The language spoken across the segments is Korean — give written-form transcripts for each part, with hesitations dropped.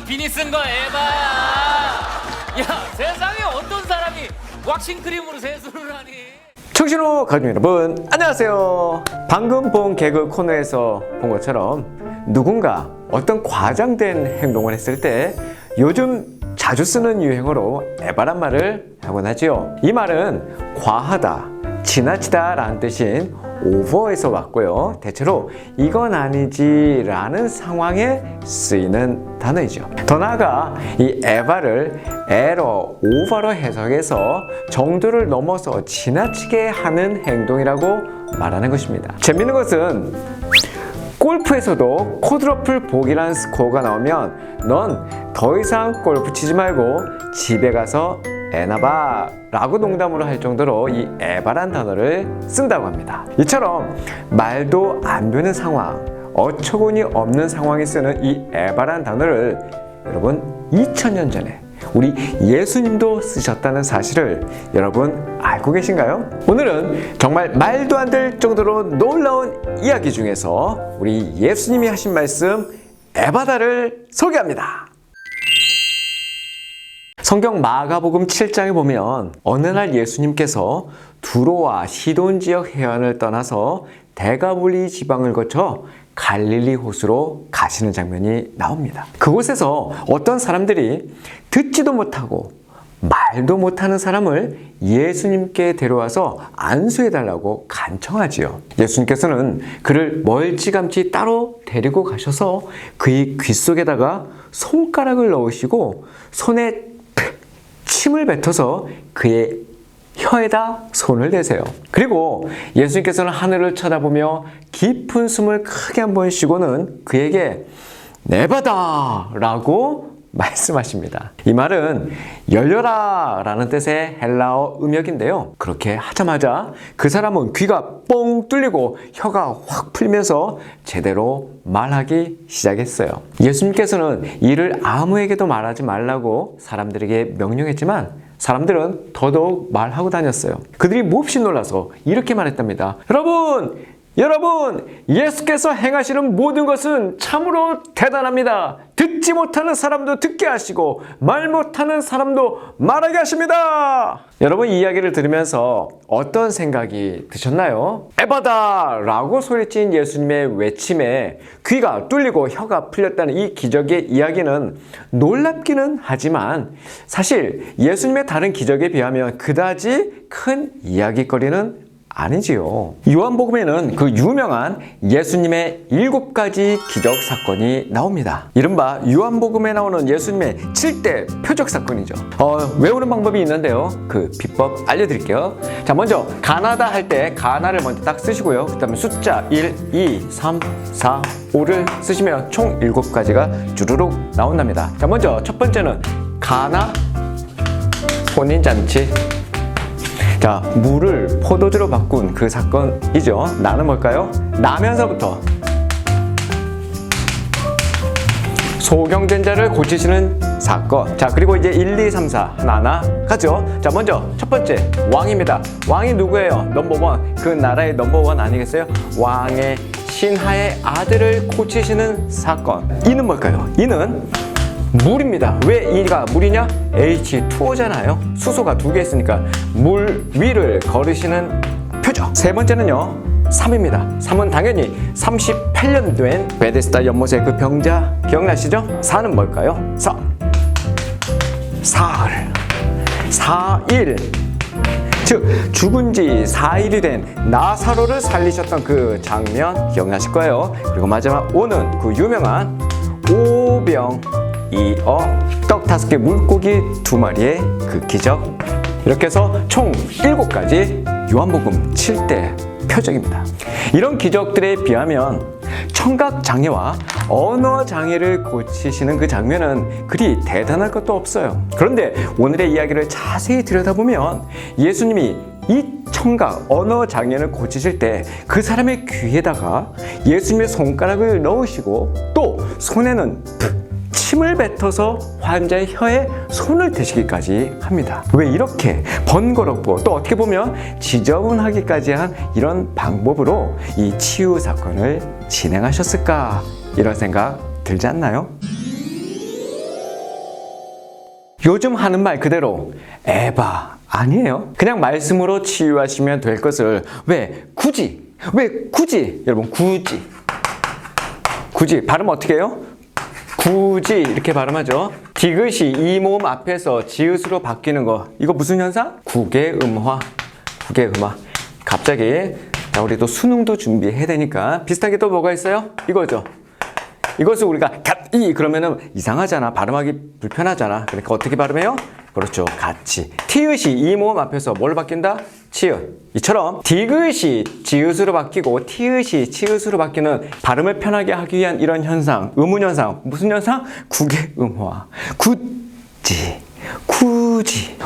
비니 쓴 거 에바야. 야, 세상에 어떤 사람이 왁싱 크림으로 세수를 하니? 청신호 가족 여러분, 안녕하세요. 방금 본 개그 코너에서 본 것처럼 누군가 어떤 과장된 행동을 했을 때 요즘 자주 쓰는 유행어로 에바란 말을 하곤 하지요. 이 말은 과하다, 지나치다 라는 뜻인 오버에서 왔고요. 대체로 이건 아니지 라는 상황에 쓰이는 단어이죠. 더 나아가 이 에바를 에러, 오버로 해석해서 정도를 넘어서 지나치게 하는 행동이라고 말하는 것입니다. 재밌는 것은 골프에서도 쿼드러플 복이라는 스코어가 나오면 넌 더 이상 골프 치지 말고 집에 가서 에나바 라고 농담으로 할 정도로 이 에바란 단어를 쓴다고 합니다. 이처럼 말도 안 되는 상황, 어처구니 없는 상황에 쓰는 이 에바란 단어를 여러분 2000년 전에 우리 예수님도 쓰셨다는 사실을 여러분 알고 계신가요? 오늘은 정말 말도 안 될 정도로 놀라운 이야기 중에서 우리 예수님이 하신 말씀 에바다를 소개합니다. 성경 마가복음 7장에 보면 어느 날 예수님께서 두로와 시돈 지역 해안을 떠나서 대가볼리 지방을 거쳐 갈릴리 호수로 가시는 장면이 나옵니다. 그곳에서 어떤 사람들이 듣지도 못하고 말도 못하는 사람을 예수님께 데려와서 안수해달라고 간청하지요. 예수님께서는 그를 멀찌감치 따로 데리고 가셔서 그의 귀 속에다가 손가락을 넣으시고 손에 침을 뱉어서 그의 혀에다 손을 대세요. 그리고 예수님께서는 하늘을 쳐다보며 깊은 숨을 크게 한번 쉬고는 그에게 내받아 라고 말씀하십니다. 이 말은 열려라 라는 뜻의 헬라어 음역인데요. 그렇게 하자마자 그 사람은 귀가 뻥 뚫리고 혀가 확 풀면서 제대로 말하기 시작했어요. 예수님께서는 이를 아무에게도 말하지 말라고 사람들에게 명령했지만 사람들은 더더욱 말하고 다녔어요. 그들이 몹시 놀라서 이렇게 말했답니다. 여러분, 예수께서 행하시는 모든 것은 참으로 대단합니다. 듣지 못하는 사람도 듣게 하시고 말 못하는 사람도 말하게 하십니다. 여러분, 이 이야기를 들으면서 어떤 생각이 드셨나요? 에바다! 라고 소리친 예수님의 외침에 귀가 뚫리고 혀가 풀렸다는 이 기적의 이야기는 놀랍기는 하지만 사실 예수님의 다른 기적에 비하면 그다지 큰 이야기거리는 아니지요. 요한복음에는 그 유명한 예수님의 7가지 기적 사건이 나옵니다. 이른바 요한복음에 나오는 예수님의 7대 표적 사건이죠. 외우는 방법이 있는데요. 그 비법 알려드릴게요. 자, 먼저 가나다 할 때 가나를 먼저 딱 쓰시고요. 그 다음에 숫자 1, 2, 3, 4, 5를 쓰시면 총 7가지가 주르륵 나온답니다. 자, 먼저 첫 번째는 가나 혼인잔치. 자, 물을 포도주로 바꾼 그 사건이죠. 나는 뭘까요? 나면서부터 소경된자를 고치시는 사건. 자, 그리고 이제 1, 2, 3, 4 하나하나 가죠. 자, 먼저 첫 번째 왕입니다. 왕이 누구예요? 넘버원. 그 나라의 넘버원 아니겠어요? 왕의 신하의 아들을 고치시는 사건. 이는 뭘까요? 이는 물입니다. 왜 이가 물이냐? H2O잖아요. 수소가 2개 있으니까 물 위를 걸으시는 표적. 세 번째는요, 3입니다. 3은 당연히 38년 된 베데스다 연못의 그 병자 기억나시죠? 4는 뭘까요? 사흘, 4일. 즉 죽은 지 4일이 된 나사로를 살리셨던 그 장면 기억나실 거예요. 그리고 마지막 5는 그 유명한 오병 이어 떡 5개 물고기 2마리의 그 기적. 이렇게 해서 총 7가지 요한복음 7대 표적입니다. 이런 기적들에 비하면 청각장애와 언어장애를 고치시는 그 장면은 그리 대단할 것도 없어요. 그런데 오늘의 이야기를 자세히 들여다보면 예수님이 이 청각, 언어장애를 고치실 때 그 사람의 귀에다가 예수님의 손가락을 넣으시고 또 손에는 침을 뱉어서 환자의 혀에 손을 대시기까지 합니다. 왜 이렇게 번거롭고 또 어떻게 보면 지저분하기까지 한 이런 방법으로 이 치유 사건을 진행하셨을까? 이런 생각 들지 않나요? 요즘 하는 말 그대로 에바 아니에요? 그냥 말씀으로 치유하시면 될 것을 왜 굳이 여러분 굳이 발음 어떻게 해요? 굳이 이렇게 발음하죠. 디귿이 이 모음 앞에서 지읒으로 바뀌는 거 이거 무슨 현상? 국외음화. 갑자기 자, 우리 또 수능도 준비해야 되니까 비슷하게 또 뭐가 있어요? 이거죠. 이것을 우리가 갓이 그러면은 이상하잖아. 발음하기 불편하잖아. 그러니까 어떻게 발음해요? 그렇죠. 같이. 티읕이 이 모음 앞에서 뭘로 바뀐다? 치읓. 이처럼 디귿이 지읒으로 바뀌고 티읕이 치읓으로 바뀌는 발음을 편하게 하기 위한 이런 현상, 의문 현상. 무슨 현상? 국외음화. 굳이.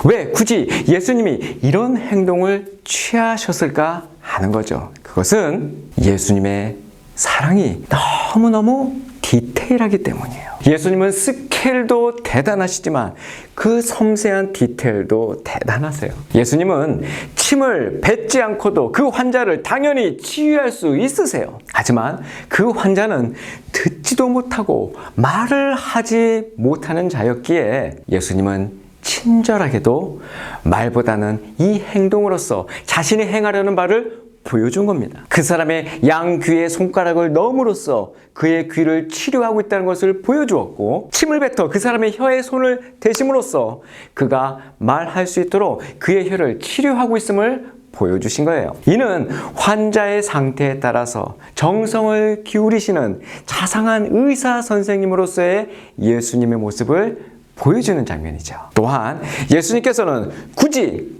왜 굳이 예수님이 이런 행동을 취하셨을까 하는 거죠. 그것은 예수님의 사랑이 너무너무 디테일하기 때문이에요. 예수님은 스케일도 대단하시지만 그 섬세한 디테일도 대단하세요. 예수님은 침을 뱉지 않고도 그 환자를 당연히 치유할 수 있으세요. 하지만 그 환자는 듣지도 못하고 말을 하지 못하는 자였기에 예수님은 친절하게도 말보다는 이 행동으로서 자신이 행하려는 바를 보여준 겁니다. 그 사람의 양귀에 손가락을 넣음으로써 그의 귀를 치료하고 있다는 것을 보여주었고, 침을 뱉어 그 사람의 혀에 손을 대심으로써 그가 말할 수 있도록 그의 혀를 치료하고 있음을 보여주신 거예요. 이는 환자의 상태에 따라서 정성을 기울이시는 자상한 의사 선생님으로서의 예수님의 모습을 보여주는 장면이죠. 또한 예수님께서는 굳이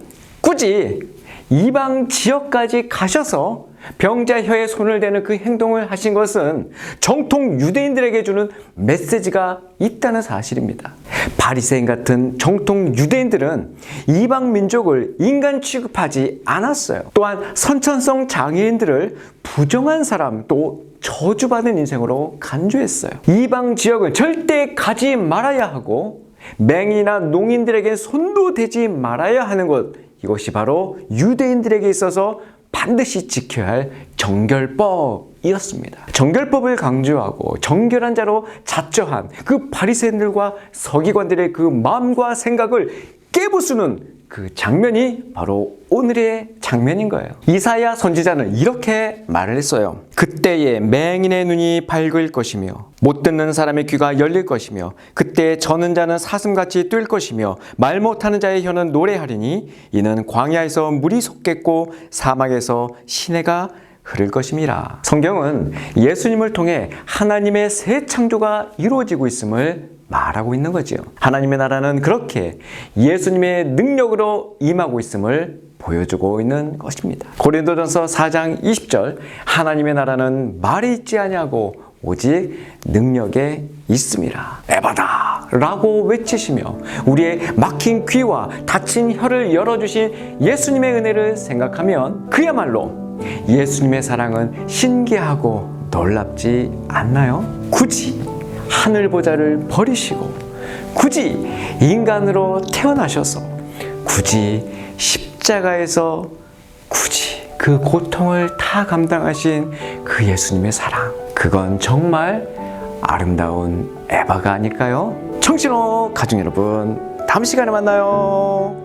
이방 지역까지 가셔서 병자 혀에 손을 대는 그 행동을 하신 것은 정통 유대인들에게 주는 메시지가 있다는 사실입니다. 바리새인 같은 정통 유대인들은 이방 민족을 인간 취급하지 않았어요. 또한 선천성 장애인들을 부정한 사람, 또 저주받은 인생으로 간주했어요. 이방 지역은 절대 가지 말아야 하고 맹인이나 농인들에게 손도 대지 말아야 하는 것, 이것이 바로 유대인들에게 있어서 반드시 지켜야 할 정결법이었습니다. 정결법을 강조하고 정결한 자로 자처한 그 바리새인들과 서기관들의 그 마음과 생각을 깨부수는 그 장면이 바로 오늘의 장면인 거예요. 이사야 선지자는 이렇게 말을 했어요. 그때에 맹인의 눈이 밝을 것이며 못 듣는 사람의 귀가 열릴 것이며 그때 저는 자는 사슴같이 뛸 것이며 말 못하는 자의 혀는 노래하리니 이는 광야에서 물이 솟겠고 사막에서 시내가 흐를 것임이라. 성경은 예수님을 통해 하나님의 새 창조가 이루어지고 있음을 말하고 있는 거지요. 하나님의 나라는 그렇게 예수님의 능력으로 임하고 있음을 보여주고 있는 것입니다. 고린도전서 4장 20절 하나님의 나라는 말이 있지 아니하고 오직 능력에 있음이라. 에바다 라고 외치시며 우리의 막힌 귀와 닫힌 혀를 열어주신 예수님의 은혜를 생각하면 그야말로 예수님의 사랑은 신기하고 놀랍지 않나요? 굳이 하늘 보좌를 버리시고 굳이 인간으로 태어나셔서 굳이 십자가에서 굳이 그 고통을 다 감당하신 그 예수님의 사랑, 그건 정말 아름다운 에바가 아닐까요? 청신호 가족 여러분, 다음 시간에 만나요.